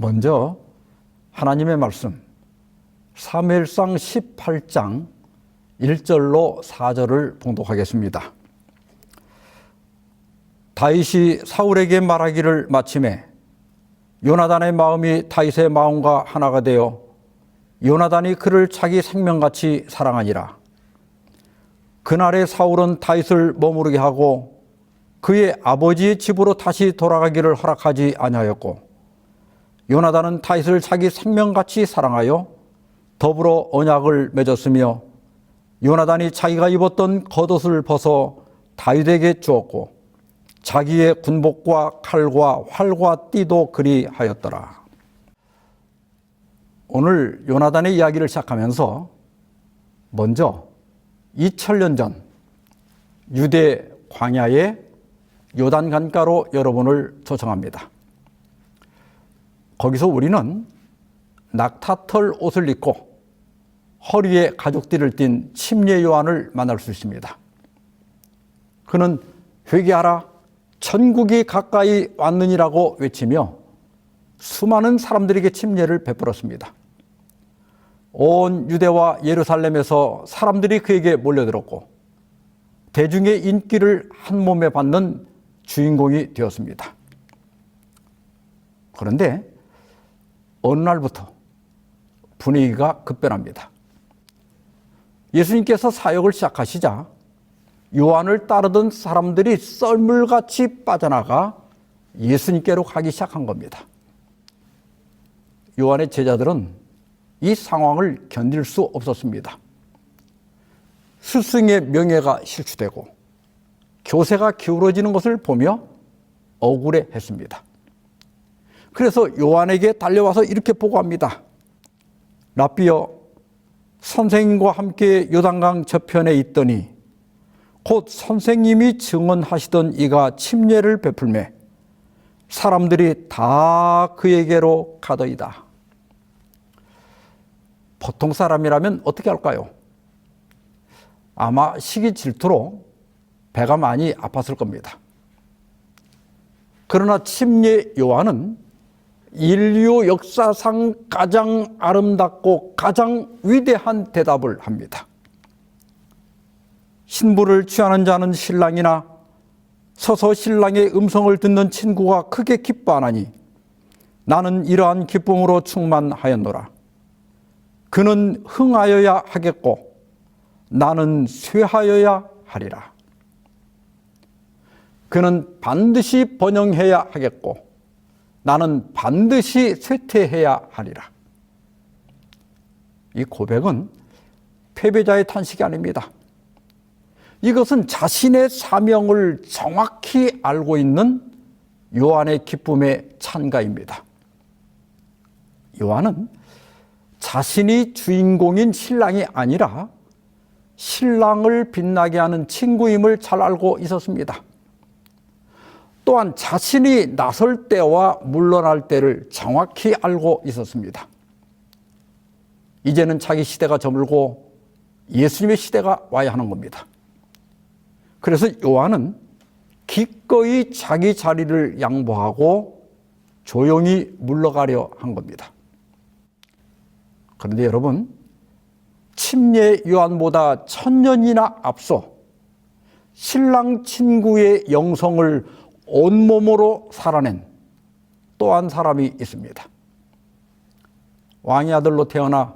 먼저 하나님의 말씀 사무엘상 18장 1절로 4절을 봉독하겠습니다. 다윗이 사울에게 말하기를 마침에 요나단의 마음이 다윗의 마음과 하나가 되어 요나단이 그를 자기 생명같이 사랑하니라. 그날에 사울은 다윗을 머무르게 하고 그의 아버지의 집으로 다시 돌아가기를 허락하지 아니하였고, 요나단은 다윗을 자기 생명같이 사랑하여 더불어 언약을 맺었으며, 요나단이 자기가 입었던 겉옷을 벗어 다윗에게 주었고 자기의 군복과 칼과 활과 띠도 그리하였더라. 오늘 요나단의 이야기를 시작하면서 먼저 2000년 전 유대 광야의 요단 강가로 여러분을 초청합니다. 거기서 우리는 낙타털 옷을 입고 허리에 가죽띠를 띤 침례 요한을 만날 수 있습니다. 그는 회개하라, 천국이 가까이 왔느니라고 외치며 수많은 사람들에게 침례를 베풀었습니다. 온 유대와 예루살렘에서 사람들이 그에게 몰려들었고 대중의 인기를 한 몸에 받는 주인공이 되었습니다. 그런데 어느 날부터 분위기가 급변합니다. 예수님께서 사역을 시작하시자 요한을 따르던 사람들이 썰물같이 빠져나가 예수님께로 가기 시작한 겁니다. 요한의 제자들은 이 상황을 견딜 수 없었습니다. 스승의 명예가 실추되고 교세가 기울어지는 것을 보며 억울해했습니다. 그래서 요한에게 달려와서 이렇게 보고합니다. 랍비여, 선생님과 함께 요단강 저편에 있더니 곧 선생님이 증언하시던 이가 침례를 베풀매 사람들이 다 그에게로 가더이다. 보통 사람이라면 어떻게 할까요? 아마 시기 질투로 배가 많이 아팠을 겁니다. 그러나 침례 요한은 인류 역사상 가장 아름답고 가장 위대한 대답을 합니다. 신부를 취하는 자는 신랑이나 서서 신랑의 음성을 듣는 친구가 크게 기뻐하나니 나는 이러한 기쁨으로 충만하였노라. 그는 흥하여야 하겠고 나는 쇠하여야 하리라. 그는 반드시 번영해야 하겠고 나는 반드시 쇠퇴해야 하리라. 이 고백은 패배자의 탄식이 아닙니다. 이것은 자신의 사명을 정확히 알고 있는 요한의 기쁨의 찬가입니다. 요한은 자신이 주인공인 신랑이 아니라 신랑을 빛나게 하는 친구임을 잘 알고 있었습니다. 또한 자신이 나설 때와 물러날 때를 정확히 알고 있었습니다. 이제는 자기 시대가 저물고 예수님의 시대가 와야 하는 겁니다. 그래서 요한은 기꺼이 자기 자리를 양보하고 조용히 물러가려 한 겁니다. 그런데 여러분, 침례 요한보다 1000년이나 앞서 신랑 친구의 영성을 온몸으로 살아낸 또 한 사람이 있습니다. 왕의 아들로 태어나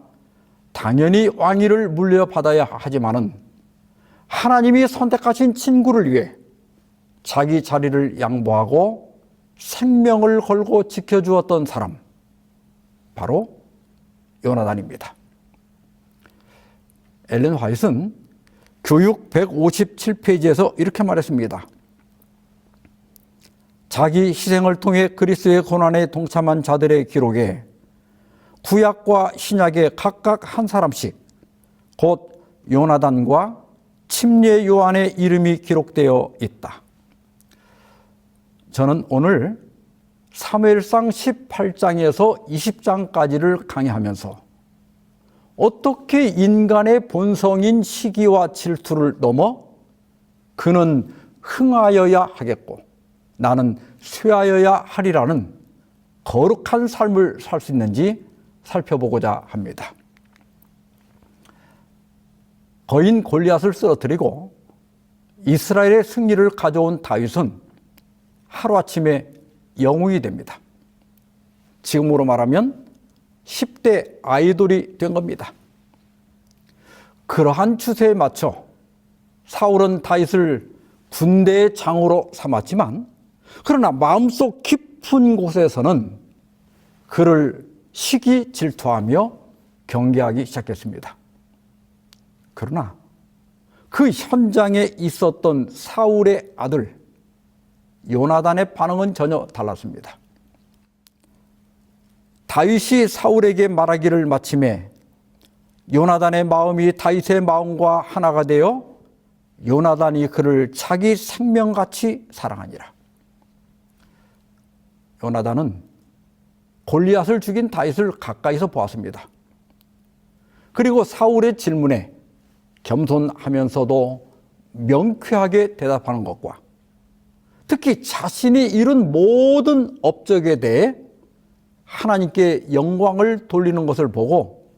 당연히 왕위를 물려받아야 하지만은 하나님이 선택하신 친구를 위해 자기 자리를 양보하고 생명을 걸고 지켜주었던 사람, 바로 요나단입니다. 엘렌 화이트는 교육 157페이지에서 이렇게 말했습니다. 자기 희생을 통해 그리스도의 고난에 동참한 자들의 기록에 구약과 신약에 각각 한 사람씩 곧 요나단과 침례 요한의 이름이 기록되어 있다. 저는 오늘 사무엘상 18장에서 20장까지를 강의하면서 어떻게 인간의 본성인 시기와 질투를 넘어 그는 흥하여야 하겠고 나는 쇠하여야 하리라는 거룩한 삶을 살 수 있는지 살펴보고자 합니다. 거인 골리앗을 쓰러뜨리고 이스라엘의 승리를 가져온 다윗은 하루아침에 영웅이 됩니다. 지금으로 말하면 10대 아이돌이 된 겁니다. 그러한 추세에 맞춰 사울은 다윗을 군대의 장으로 삼았지만, 그러나 마음속 깊은 곳에서는 그를 시기 질투하며 경계하기 시작했습니다. 그러나 그 현장에 있었던 사울의 아들 요나단의 반응은 전혀 달랐습니다. 다윗이 사울에게 말하기를 마침에 요나단의 마음이 다윗의 마음과 하나가 되어 요나단이 그를 자기 생명같이 사랑하니라. 요나단은 골리앗을 죽인 다윗을 가까이서 보았습니다. 그리고 사울의 질문에 겸손하면서도 명쾌하게 대답하는 것과 특히 자신이 이룬 모든 업적에 대해 하나님께 영광을 돌리는 것을 보고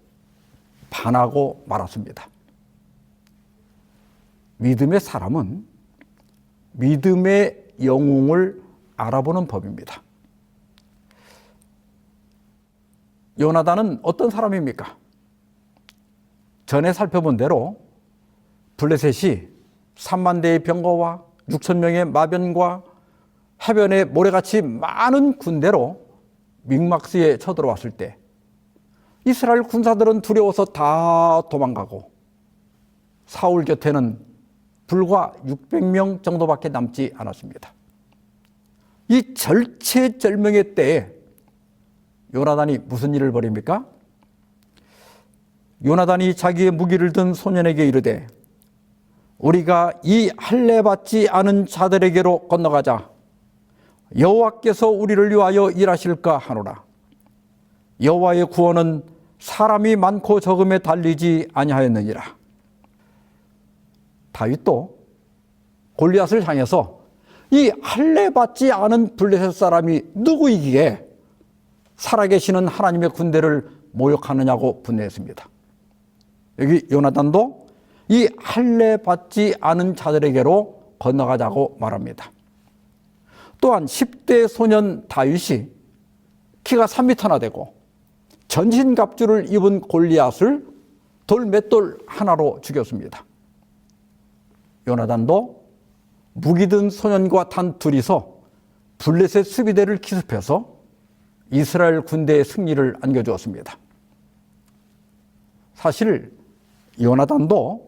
반하고 말았습니다. 믿음의 사람은 믿음의 영웅을 알아보는 법입니다. 요나단은 어떤 사람입니까? 전에 살펴본 대로 블레셋이 3만 대의 병거와 6천 명의 마병과 해변에 모래같이 많은 군대로 믹막스에 쳐들어왔을 때 이스라엘 군사들은 두려워서 다 도망가고 사울 곁에는 불과 600명 정도밖에 남지 않았습니다. 이 절체절명의 때에 요나단이 무슨 일을 벌입니까? 요나단이 자기의 무기를 든 소년에게 이르되 우리가 이 할례 받지 않은 자들에게로 건너가자. 여호와께서 우리를 위하여 일하실까 하노라. 여호와의 구원은 사람이 많고 적음에 달리지 아니하였느니라. 다윗도 골리앗을 향해서 이 할례 받지 않은 블레셋 사람이 누구이기에 살아계시는 하나님의 군대를 모욕하느냐고 분노했습니다. 여기 요나단도 이 할례 받지 않은 자들에게로 건너가자고 말합니다. 또한 10대 소년 다윗이 키가 3m나 되고 전신갑주를 입은 골리앗을 돌 맷돌 하나로 죽였습니다. 요나단도 무기 든 소년과 단 둘이서 블레셋 수비대를 기습해서 이스라엘 군대의 승리를 안겨주었습니다. 사실 요나단도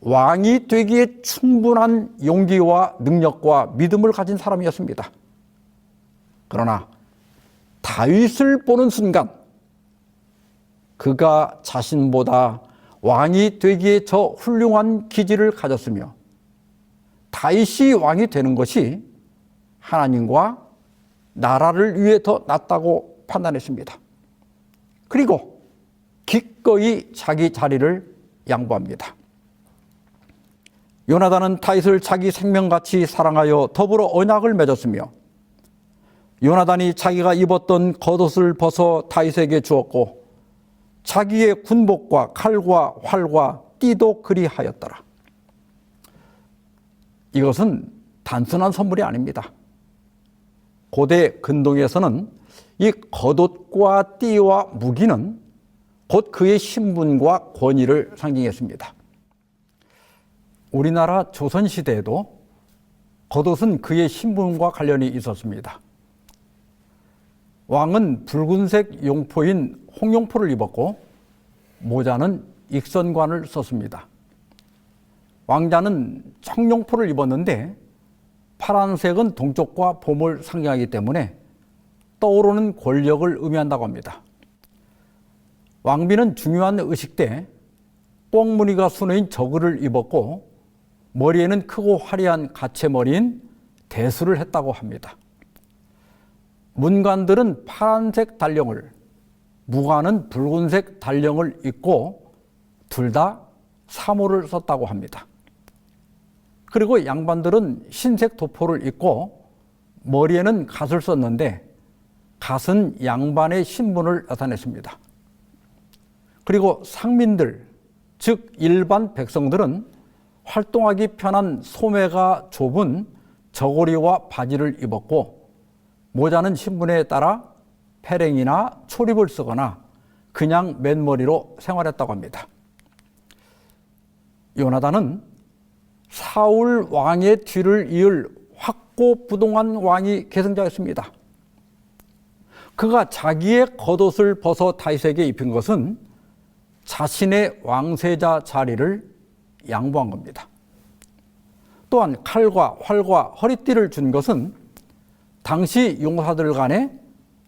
왕이 되기에 충분한 용기와 능력과 믿음을 가진 사람이었습니다. 그러나 다윗을 보는 순간 그가 자신보다 왕이 되기에 저 훌륭한 기질을 가졌으며 다윗이 왕이 되는 것이 하나님과 나라를 위해 더 낫다고 판단했습니다. 그리고 기꺼이 자기 자리를 양보합니다. 요나단은 다윗을 자기 생명같이 사랑하여 더불어 언약을 맺었으며 요나단이 자기가 입었던 겉옷을 벗어 다윗에게 주었고 자기의 군복과 칼과 활과 띠도 그리하였더라. 이것은 단순한 선물이 아닙니다. 고대 근동에서는 이 겉옷과 띠와 무기는 곧 그의 신분과 권위를 상징했습니다. 우리나라 조선시대에도 겉옷은 그의 신분과 관련이 있었습니다. 왕은 붉은색 용포인 홍용포를 입었고 모자는 익선관을 썼습니다. 왕자는 청룡포를 입었는데 파란색은 동쪽과 봄을 상징하기 때문에 떠오르는 권력을 의미한다고 합니다. 왕비는 중요한 의식 때 꽁무니가 순호인 저그를 입었고 머리에는 크고 화려한 가채머리인 대수를 했다고 합니다. 문관들은 파란색 달령을, 무관은 붉은색 달령을 입고 둘 다 사모를 썼다고 합니다. 그리고 양반들은 흰색 도포를 입고 머리에는 갓을 썼는데 갓은 양반의 신분을 나타냈습니다. 그리고 상민들, 즉 일반 백성들은 활동하기 편한 소매가 좁은 저고리와 바지를 입었고 모자는 신분에 따라 패랭이나 초립을 쓰거나 그냥 맨머리로 생활했다고 합니다. 요나단은 사울 왕의 뒤를 이을 확고부동한 왕이 계승자였습니다. 그가 자기의 겉옷을 벗어 다윗에게 입힌 것은 자신의 왕세자 자리를 양보한 겁니다. 또한 칼과 활과 허리띠를 준 것은 당시 용사들 간의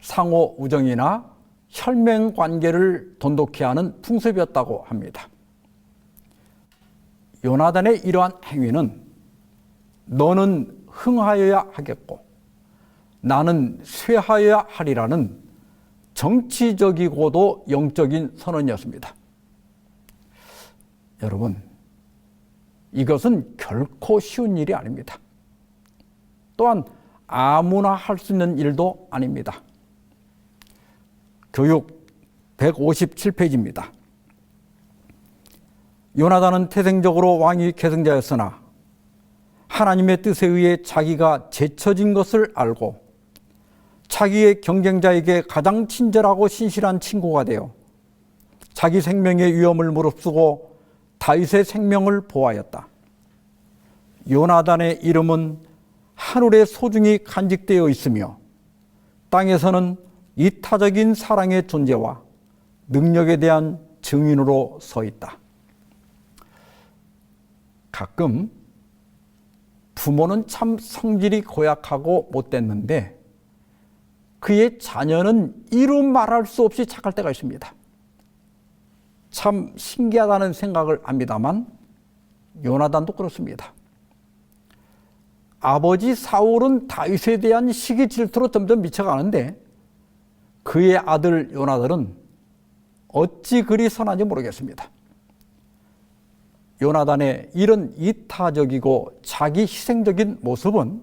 상호 우정이나 혈맹 관계를 돈독히 하는 풍습이었다고 합니다. 요나단의 이러한 행위는 너는 흥하여야 하겠고 나는 쇠하여야 하리라는 정치적이고도 영적인 선언이었습니다. 여러분, 이것은 결코 쉬운 일이 아닙니다. 또한 아무나 할 수 있는 일도 아닙니다. 교육 157페이지입니다. 요나단은 태생적으로 왕위 계승자였으나 하나님의 뜻에 의해 자기가 제쳐진 것을 알고 자기의 경쟁자에게 가장 친절하고 신실한 친구가 되어 자기 생명의 위험을 무릅쓰고 다윗의 생명을 보호하였다. 요나단의 이름은 하늘에 소중히 간직되어 있으며 땅에서는 이타적인 사랑의 존재와 능력에 대한 증인으로 서 있다. 가끔 부모는 참 성질이 고약하고 못됐는데 그의 자녀는 이루 말할 수 없이 착할 때가 있습니다. 참 신기하다는 생각을 합니다만 요나단도 그렇습니다. 아버지 사울은 다윗에 대한 시기 질투로 점점 미쳐가는데 그의 아들 요나단은 어찌 그리 선한지 모르겠습니다. 요나단의 이런 이타적이고 자기 희생적인 모습은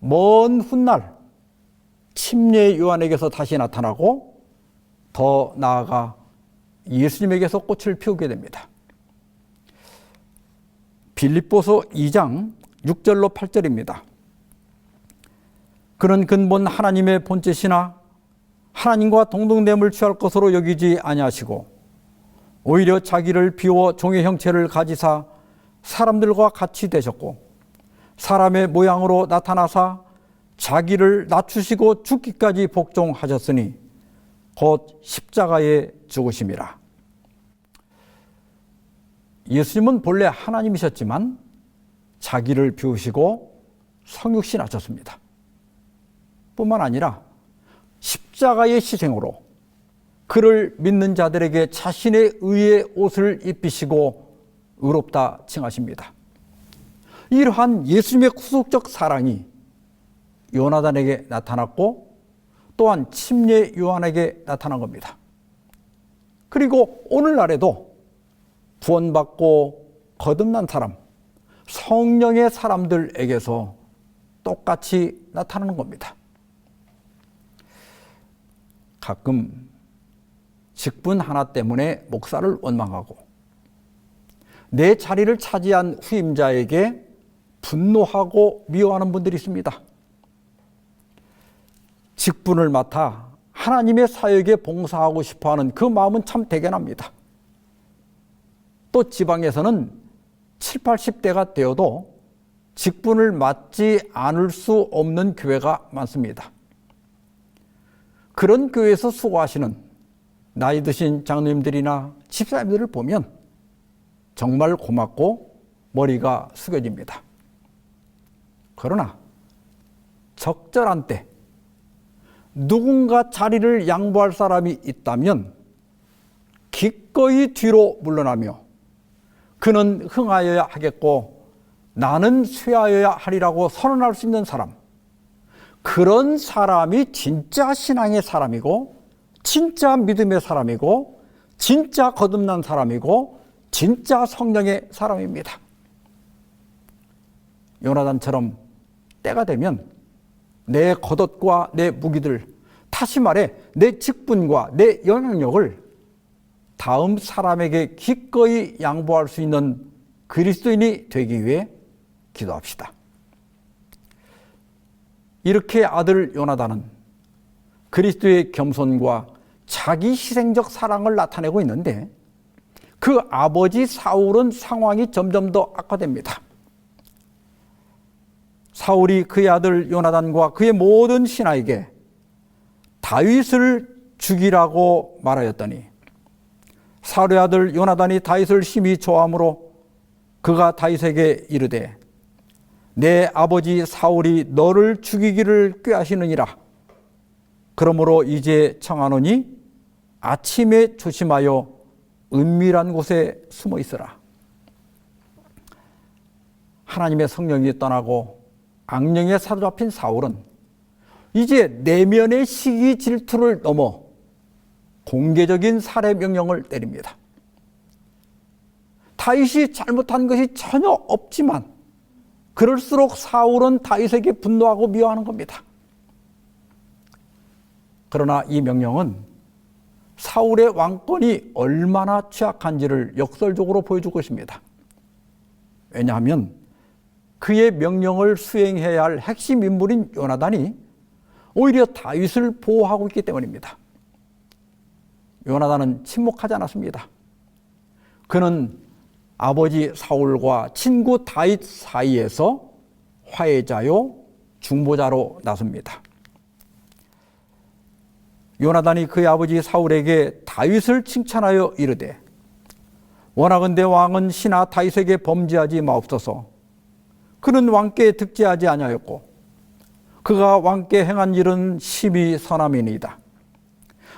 먼 훗날 침례 요한에게서 다시 나타나고 더 나아가 예수님에게서 꽃을 피우게 됩니다. 빌립보서 2장 6절로 8절입니다. 그는 근본 하나님의 본체시나 하나님과 동등됨을 취할 것으로 여기지 아니하시고 오히려 자기를 비워 종의 형체를 가지사 사람들과 같이 되셨고 사람의 모양으로 나타나사 자기를 낮추시고 죽기까지 복종하셨으니 곧 십자가에 죽으심이라. 예수님은 본래 하나님이셨지만 자기를 비우시고 성육신 하셨습니다. 뿐만 아니라 십자가의 희생으로 그를 믿는 자들에게 자신의 의의 옷을 입히시고 의롭다 칭하십니다. 이러한 예수님의 구속적 사랑이 요나단에게 나타났고 또한 침례 요한에게 나타난 겁니다. 그리고 오늘날에도 구원받고 거듭난 사람, 성령의 사람들에게서 똑같이 나타나는 겁니다. 가끔 직분 하나 때문에 목사를 원망하고 내 자리를 차지한 후임자에게 분노하고 미워하는 분들이 있습니다. 직분을 맡아 하나님의 사역에 봉사하고 싶어하는 그 마음은 참 대견합니다. 또 지방에서는 7, 80대가 되어도 직분을 맡지 않을 수 없는 교회가 많습니다. 그런 교회에서 수고하시는 나이 드신 장로님들이나 집사님들을 보면 정말 고맙고 머리가 숙여집니다. 그러나 적절한 때 누군가 자리를 양보할 사람이 있다면 기꺼이 뒤로 물러나며 그는 흥하여야 하겠고 나는 쇠하여야 하리라고 선언할 수 있는 사람, 그런 사람이 진짜 신앙의 사람이고 진짜 믿음의 사람이고 진짜 거듭난 사람이고 진짜 성령의 사람입니다. 요나단처럼 때가 되면 내 겉옷과 내 무기들 다 다시 말해 내 직분과 내 영향력을 다음 사람에게 기꺼이 양보할 수 있는 그리스도인이 되기 위해 기도합시다. 이렇게 아들 요나단은 그리스도의 겸손과 자기 희생적 사랑을 나타내고 있는데 그 아버지 사울은 상황이 점점 더 악화됩니다. 사울이 그의 아들 요나단과 그의 모든 신하에게 다윗을 죽이라고 말하였더니 사울의 아들 요나단이 다윗을 심히 좋아하므로 그가 다윗에게 이르되 내 아버지 사울이 너를 죽이기를 꾀하시느니라. 그러므로 이제 청하노니 아침에 조심하여 은밀한 곳에 숨어 있으라. 하나님의 성령이 떠나고 악령에 사로잡힌 사울은 이제 내면의 시기 질투를 넘어 공개적인 살해 명령을 내립니다. 다윗이 잘못한 것이 전혀 없지만 그럴수록 사울은 다윗에게 분노하고 미워하는 겁니다. 그러나 이 명령은 사울의 왕권이 얼마나 취약한지를 역설적으로 보여주고 있습니다. 왜냐하면 그의 명령을 수행해야 할 핵심 인물인 요나단이 오히려 다윗을 보호하고 있기 때문입니다. 요나단은 침묵하지 않았습니다. 그는 아버지 사울과 친구 다윗 사이에서 화해자요 중보자로 나섭니다. 요나단이 그의 아버지 사울에게 다윗을 칭찬하여 이르되 원하건대 왕은 신하 다윗에게 범죄하지 마옵소서. 그는 왕께 득죄하지 아니하였고 그가 왕께 행한 일은 심히 선함이니이다.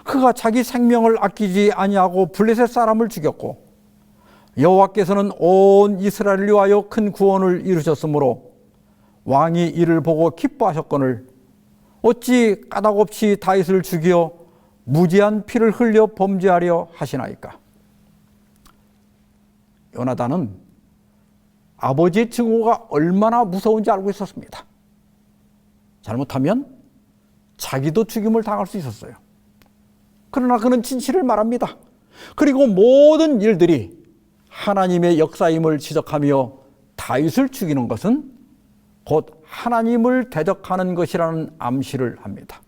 그가 자기 생명을 아끼지 아니하고 블레셋 사람을 죽였고 여호와께서는 온 이스라엘을 위하여 큰 구원을 이루셨으므로 왕이 이를 보고 기뻐하셨거늘 어찌 까닭없이 다윗을 죽여 무지한 피를 흘려 범죄하려 하시나이까. 요나단은 아버지의 증오가 얼마나 무서운지 알고 있었습니다. 잘못하면 자기도 죽임을 당할 수 있었어요. 그러나 그는 진실을 말합니다. 그리고 모든 일들이 하나님의 역사임을 지적하며 다윗을 죽이는 것은 곧 하나님을 대적하는 것이라는 암시를 합니다.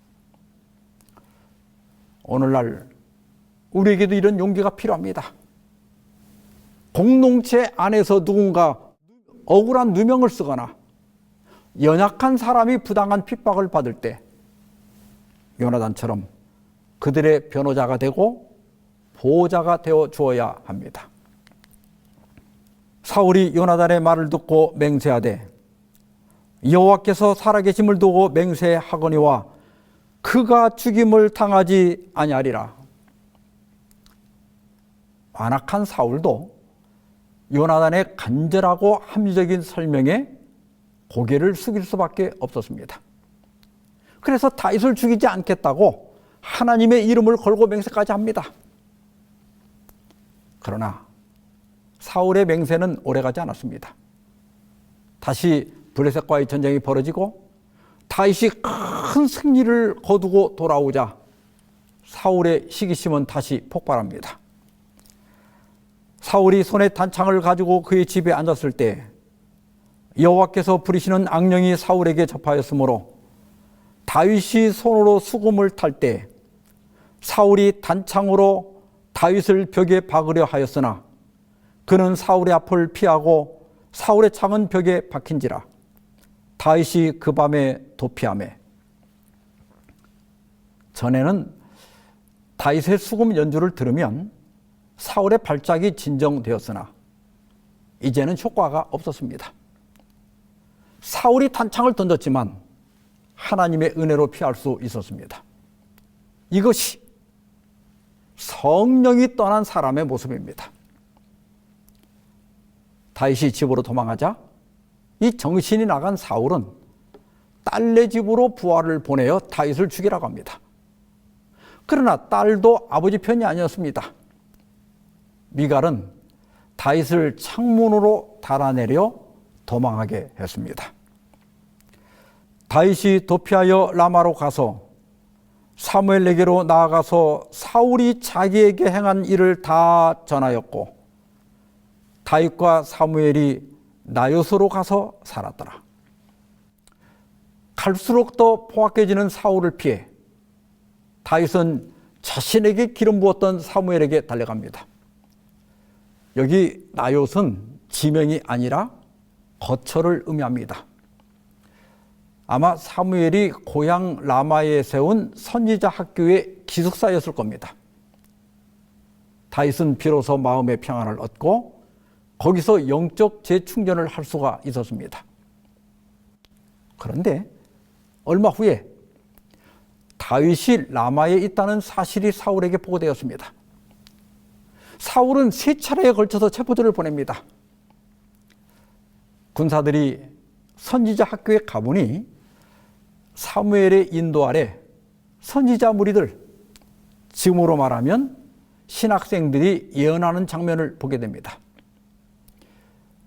오늘날 우리에게도 이런 용기가 필요합니다. 공동체 안에서 누군가 억울한 누명을 쓰거나 연약한 사람이 부당한 핍박을 받을 때 요나단처럼 그들의 변호자가 되고 보호자가 되어 주어야 합니다. 사울이 요나단의 말을 듣고 맹세하되 여호와께서 살아계심을 두고 맹세하거니와 그가 죽임을 당하지 아니하리라. 완악한 사울도 요나단의 간절하고 합리적인 설명에 고개를 숙일 수밖에 없었습니다. 그래서 다윗을 죽이지 않겠다고 하나님의 이름을 걸고 맹세까지 합니다. 그러나 사울의 맹세는 오래가지 않았습니다. 다시 블레셋과의 전쟁이 벌어지고 다윗이 큰 승리를 거두고 돌아오자 사울의 시기심은 다시 폭발합니다. 사울이 손에 단창을 가지고 그의 집에 앉았을 때 여호와께서 부리시는 악령이 사울에게 접하였으므로 다윗이 손으로 수금을 탈 때 사울이 단창으로 다윗을 벽에 박으려 하였으나 그는 사울의 앞을 피하고 사울의 창은 벽에 박힌지라. 다윗이 그 밤에 도피하매. 전에는 다윗의 수금 연주를 들으면 사울의 발작이 진정되었으나 이제는 효과가 없었습니다. 사울이 단창을 던졌지만 하나님의 은혜로 피할 수 있었습니다. 이것이 성령이 떠난 사람의 모습입니다. 다윗이 집으로 도망하자 이 정신이 나간 사울은 딸네 집으로 부하를 보내어 다윗을 죽이라고 합니다. 그러나 딸도 아버지 편이 아니었습니다. 미갈은 다윗을 창문으로 달아내려 도망하게 했습니다. 다윗이 도피하여 라마로 가서 사무엘에게로 나아가서 사울이 자기에게 행한 일을 다 전하였고 다윗과 사무엘이 나요스로 가서 살았더라. 갈수록 더 포악해지는 사울을 피해 다윗은 자신에게 기름 부었던 사무엘에게 달려갑니다. 여기 나요스는 지명이 아니라 거처를 의미합니다. 아마 사무엘이 고향 라마에 세운 선지자 학교의 기숙사였을 겁니다. 다윗은 비로소 마음의 평안을 얻고 거기서 영적 재충전을 할 수가 있었습니다. 그런데 얼마 후에 다윗이 라마에 있다는 사실이 사울에게 보고되었습니다. 사울은 3차례에 걸쳐서 체포조를 보냅니다. 군사들이 선지자 학교에 가보니 사무엘의 인도 아래 선지자 무리들, 지금으로 말하면 신학생들이 예언하는 장면을 보게 됩니다.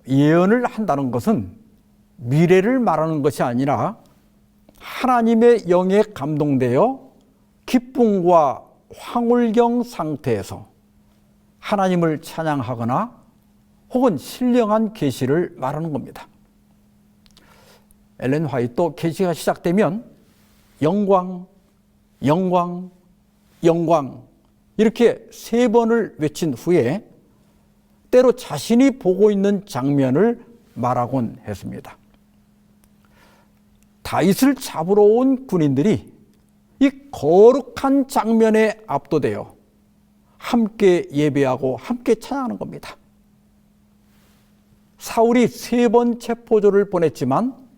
예언을 한다는 것은 미래를 말하는 것이 아니라 하나님의 영에 감동되어 기쁨과 황홀경 상태에서 하나님을 찬양하거나 혹은 신령한 계시를 말하는 겁니다. 엘렌 화이트도 계시가 시작되면 영광, 영광, 영광 이렇게 3번을 외친 후에 때로 자신이 보고 있는 장면을 말하곤 했습니다. 다윗을 잡으러 온 군인들이 이 거룩한 장면에 압도되어 함께 예배하고 함께 찬양하는 겁니다. 사울이 3번 체포조를 보냈지만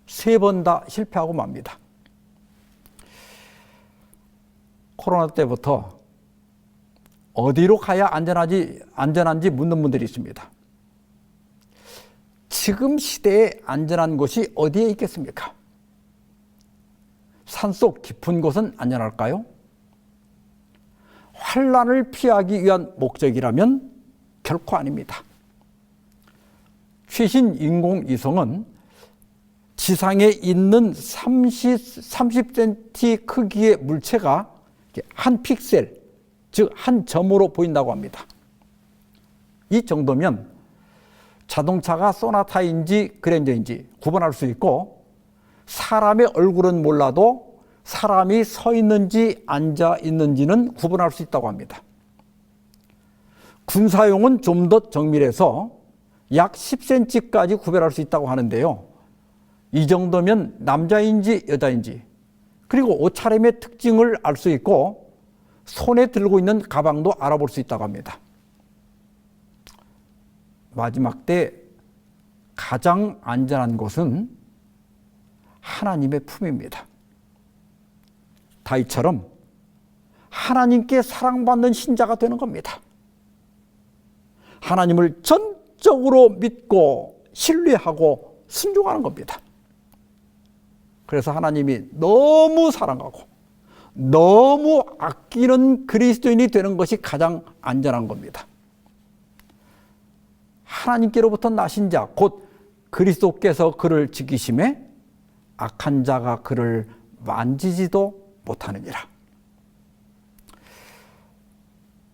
3번 다 실패하고 맙니다. 코로나 때부터 어디로 가야 안전한지 묻는 분들이 있습니다. 지금 시대에 안전한 곳이 어디에 있겠습니까? 산속 깊은 곳은 안전할까요? 환난을 피하기 위한 목적이라면 결코 아닙니다. 최신 인공위성은 지상에 있는 30cm 크기의 물체가 한 픽셀, 즉 한 점으로 보인다고 합니다. 이 정도면 자동차가 소나타인지 그랜저인지 구분할 수 있고 사람의 얼굴은 몰라도 사람이 서 있는지 앉아 있는지는 구분할 수 있다고 합니다. 군사용은 좀 더 정밀해서 약 10cm까지 구별할 수 있다고 하는데요. 이 정도면 남자인지 여자인지 그리고 옷차림의 특징을 알 수 있고 손에 들고 있는 가방도 알아볼 수 있다고 합니다. 마지막 때 가장 안전한 곳은 하나님의 품입니다. 다윗처럼 하나님께 사랑받는 신자가 되는 겁니다. 하나님을 전적으로 믿고 신뢰하고 순종하는 겁니다. 그래서 하나님이 너무 사랑하고 너무 아끼는 그리스도인이 되는 것이 가장 안전한 겁니다. 하나님께로부터 나신 자, 곧 그리스도께서 그를 지키심에 악한 자가 그를 만지지도 못하느니라.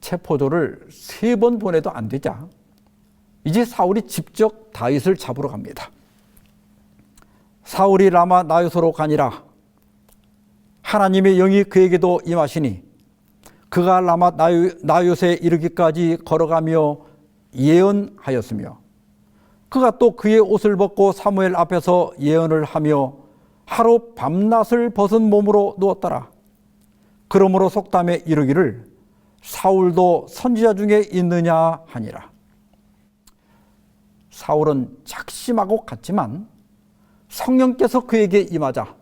체포조를 3번 보내도 안 되자 이제 사울이 직접 다윗을 잡으러 갑니다. 사울이 라마 나요스로 가니라. 하나님의 영이 그에게도 임하시니 그가 라마 나요스에 이르기까지 걸어가며 예언하였으며 그가 또 그의 옷을 벗고 사무엘 앞에서 예언을 하며 하루 밤낮을 벗은 몸으로 누웠더라. 그러므로 속담에 이르기를 사울도 선지자 중에 있느냐 하니라. 사울은 작심하고 갔지만 성령께서 그에게 임하자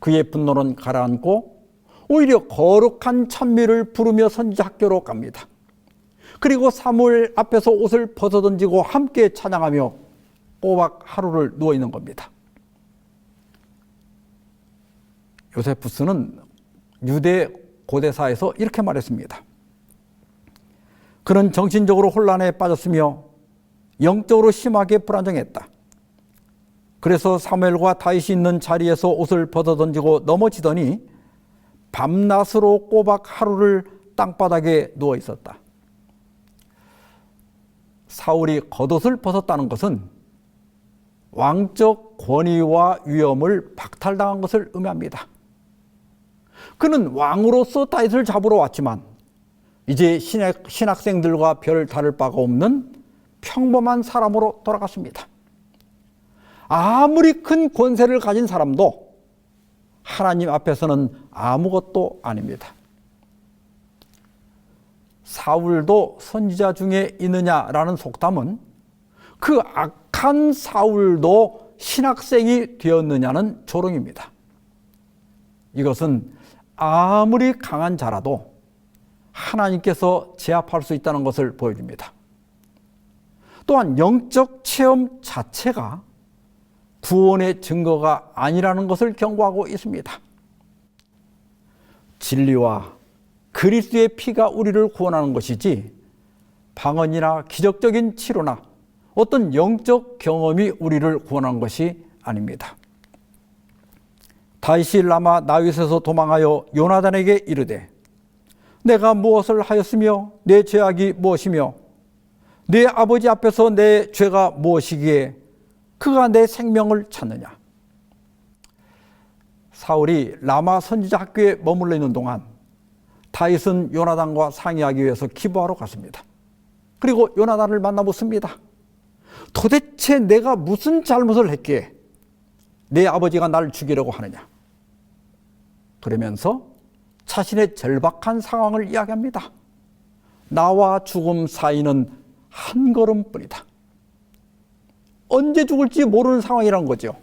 그의 분노는 가라앉고 오히려 거룩한 찬미를 부르며 선지자 학교로 갑니다. 그리고 사무엘 앞에서 옷을 벗어던지고 함께 찬양하며 꼬박 하루를 누워있는 겁니다. 요세푸스는 유대 고대사에서 이렇게 말했습니다. 그는 정신적으로 혼란에 빠졌으며 영적으로 심하게 불안정했다. 그래서 사무엘과 다윗이 있는 자리에서 옷을 벗어던지고 넘어지더니 밤낮으로 꼬박 하루를 땅바닥에 누워 있었다. 사울이 겉옷을 벗었다는 것은 왕적 권위와 위엄을 박탈당한 것을 의미합니다. 그는 왕으로서 다윗을 잡으러 왔지만 이제 신학생들과 별 다를 바가 없는 평범한 사람으로 돌아갔습니다. 아무리 큰 권세를 가진 사람도 하나님 앞에서는 아무것도 아닙니다. 사울도 선지자 중에 있느냐라는 속담은 그 악한 사울도 신학생이 되었느냐는 조롱입니다. 이것은 아무리 강한 자라도 하나님께서 제압할 수 있다는 것을 보여줍니다. 또한 영적 체험 자체가 구원의 증거가 아니라는 것을 경고하고 있습니다. 진리와 그리스도의 피가 우리를 구원하는 것이지 방언이나 기적적인 치료나 어떤 영적 경험이 우리를 구원하는 것이 아닙니다. 다윗이 라마 나윗에서 도망하여 요나단에게 이르되 내가 무엇을 하였으며 내 죄악이 무엇이며 내 아버지 앞에서 내 죄가 무엇이기에 그가 내 생명을 찾느냐. 사울이 라마 선지자 학교에 머물러 있는 동안 다윗은 요나단과 상의하기 위해서 기부하러 갔습니다. 그리고 요나단을 만나 묻습니다. 도대체 내가 무슨 잘못을 했기에 내 아버지가 나를 죽이려고 하느냐. 그러면서 자신의 절박한 상황을 이야기합니다. 나와 죽음 사이는 한 걸음뿐이다. 언제 죽을지 모르는 상황이란 거죠.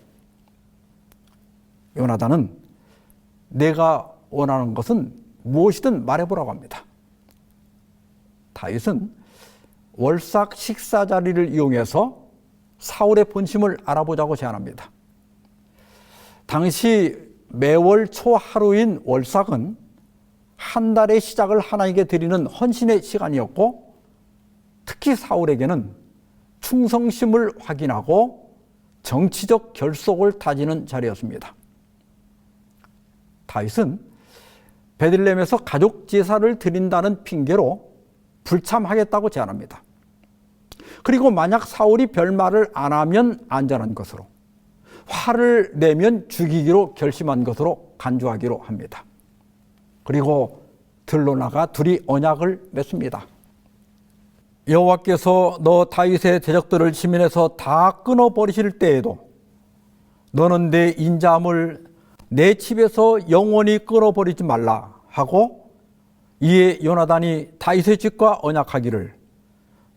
요나단은 내가 원하는 것은 무엇이든 말해보라고 합니다. 다윗은 월삭 식사 자리를 이용해서 사울의 본심을 알아보자고 제안합니다. 당시 매월 초 하루인 월삭은 한 달의 시작을 하나님께 드리는 헌신의 시간이었고 특히 사울에게는 충성심을 확인하고 정치적 결속을 다지는 자리였습니다. 다윗은 베들레헴에서 가족 제사를 드린다는 핑계로 불참하겠다고 제안합니다. 그리고 만약 사울이 별말을 안 하면 안전한 것으로, 화를 내면 죽이기로 결심한 것으로 간주하기로 합니다. 그리고 들로 나가 둘이 언약을 맺습니다. 여호와께서 너 다윗의 대적들을 지면에서 다 끊어버리실 때에도 너는 내 인자함을 내 집에서 영원히 끊어버리지 말라 하고 이에 요나단이 다윗의 집과 언약하기를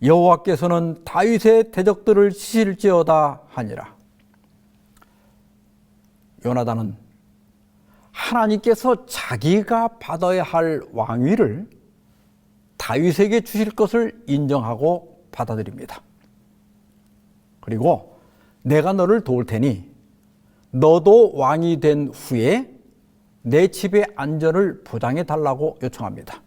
여호와께서는 다윗의 대적들을 치실지어다 하니라. 요나단은 하나님께서 자기가 받아야 할 왕위를 다윗에게 주실 것을 인정하고 받아들입니다. 그리고 내가 너를 도울 테니 너도 왕이 된 후에 내 집의 안전을 보장해 달라고 요청합니다.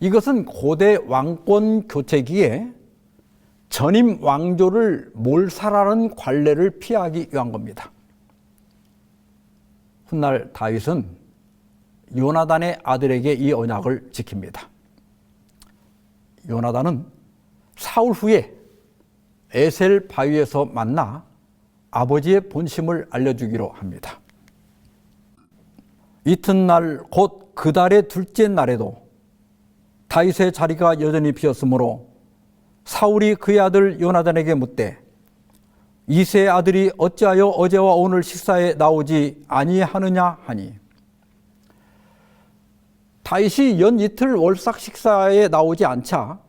이것은 고대 왕권 교체기에 전임 왕조를 몰살하는 관례를 피하기 위한 겁니다. 훗날 다윗은 요나단의 아들에게 이 언약을 지킵니다. 요나단은 사울 후에 에셀 바위에서 만나 아버지의 본심을 알려주기로 합니다. 이튿날 곧 그 달의 둘째 날에도 다윗의 자리가 여전히 비었으므로 사울이 그의 아들 요나단에게 묻되 이새의 아들이 어찌하여 어제와 오늘 식사에 나오지 아니하느냐 하니 다윗이 연 이틀 월삭 식사에 나오지 않자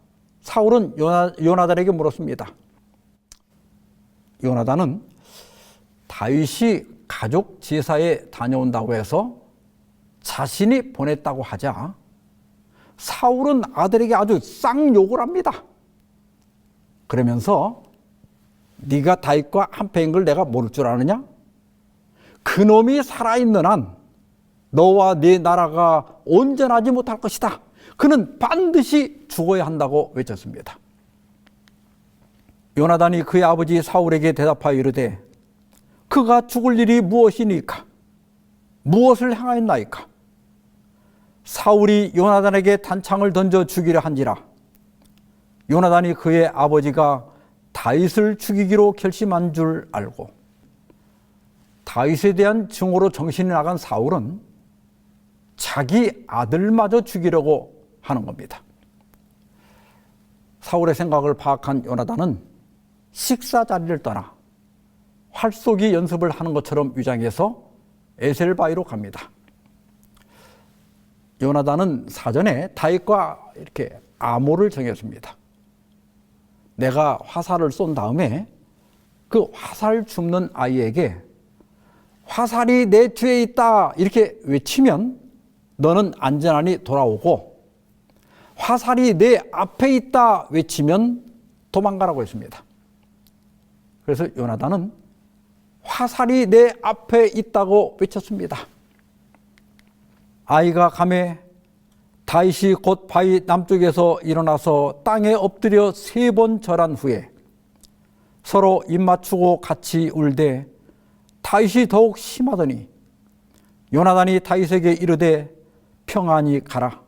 사울은 요나단에게 물었습니다. 요나단은 다윗이 가족 제사에 다녀온다고 해서 자신이 보냈다고 하자 사울은 아들에게 아주 쌍욕을 합니다. 그러면서 네가 다윗과 한패인 걸 내가 모를 줄 아느냐? 그놈이 살아있는 한 너와 네 나라가 온전하지 못할 것이다. 그는 반드시 죽어야 한다고 외쳤습니다. 요나단이 그의 아버지 사울에게 대답하여 이르되 그가 죽을 일이 무엇이니까? 무엇을 행하였나이까? 사울이 요나단에게 단창을 던져 죽이려 한지라 요나단이 그의 아버지가 다윗을 죽이기로 결심한 줄 알고 다윗에 대한 증오로 정신이 나간 사울은 자기 아들마저 죽이려고 하는 겁니다. 사울의 생각을 파악한 요나단은 식사 자리를 떠나 활쏘기 연습을 하는 것처럼 위장해서 에셀바위로 갑니다. 요나단은 사전에 다윗과 이렇게 암호를 정했습니다. 내가 화살을 쏜 다음에 그 화살 줍는 아이에게 화살이 내 뒤에 있다 이렇게 외치면 너는 안전하니 돌아오고 화살이 내 앞에 있다 외치면 도망가라고 했습니다. 그래서 요나단은 화살이 내 앞에 있다고 외쳤습니다. 아이가 가매 다윗이 곧 바위 남쪽에서 일어나서 땅에 엎드려 3번 절한 후에 서로 입맞추고 같이 울되 다윗이 더욱 심하더니 요나단이 다윗에게 이르되 평안히 가라.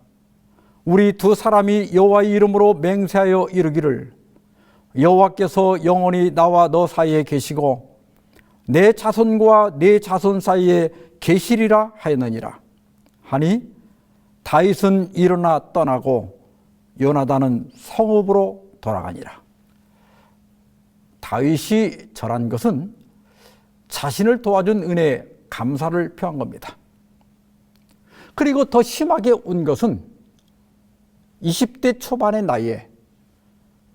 우리 두 사람이 여호와의 이름으로 맹세하여 이르기를 여호와께서 영원히 나와 너 사이에 계시고 내 자손과 내 자손 사이에 계시리라 하였느니라 하니 다윗은 일어나 떠나고 요나단은 성읍으로 돌아가니라. 다윗이 절한 것은 자신을 도와준 은혜에 감사를 표한 겁니다. 그리고 더 심하게 운 것은 20대 초반의 나이에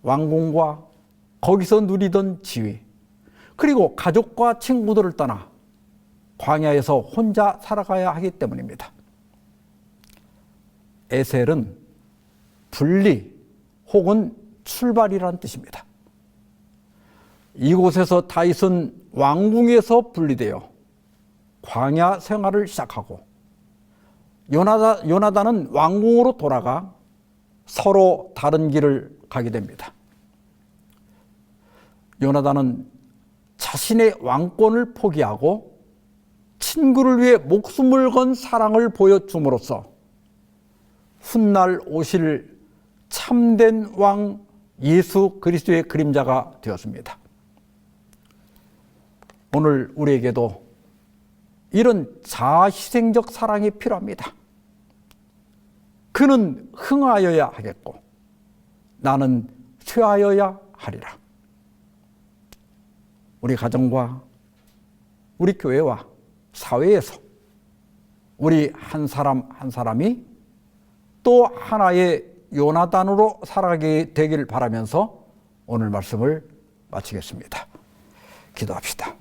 왕궁과 거기서 누리던 지위 그리고 가족과 친구들을 떠나 광야에서 혼자 살아가야 하기 때문입니다. 에셀은 분리 혹은 출발이라는 뜻입니다. 이곳에서 다윗은 왕궁에서 분리되어 광야 생활을 시작하고 요나단은 왕궁으로 돌아가 서로 다른 길을 가게 됩니다. 요나단은 자신의 왕권을 포기하고 친구를 위해 목숨을 건 사랑을 보여줌으로써 훗날 오실 참된 왕 예수 그리스도의 그림자가 되었습니다. 오늘 우리에게도 이런 자아희생적 사랑이 필요합니다. 그는 흥하여야 하겠고 나는 쇠하여야 하리라. 우리 가정과 우리 교회와 사회에서 우리 한 사람 한 사람이 또 하나의 요나단으로 살아가게 되길 바라면서 오늘 말씀을 마치겠습니다. 기도합시다.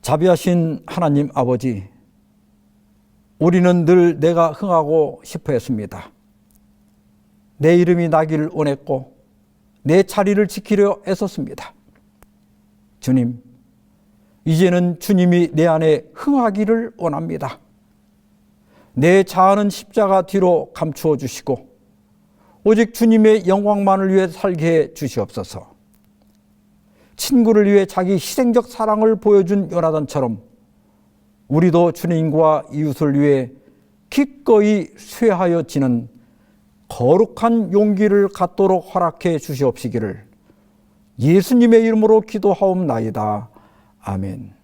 자비하신 하나님 아버지, 우리는 늘 내가 흥하고 싶어 했습니다. 내 이름이 나기를 원했고 내 자리를 지키려 애썼습니다. 주님, 이제는 주님이 내 안에 흥하기를 원합니다. 내 자아는 십자가 뒤로 감추어 주시고 오직 주님의 영광만을 위해 살게 해 주시옵소서. 친구를 위해 자기 희생적 사랑을 보여준 요나단처럼 우리도 주님과 이웃을 위해 기꺼이 쇠하여 지는 거룩한 용기를 갖도록 허락해 주시옵시기를 예수님의 이름으로 기도하옵나이다. 아멘.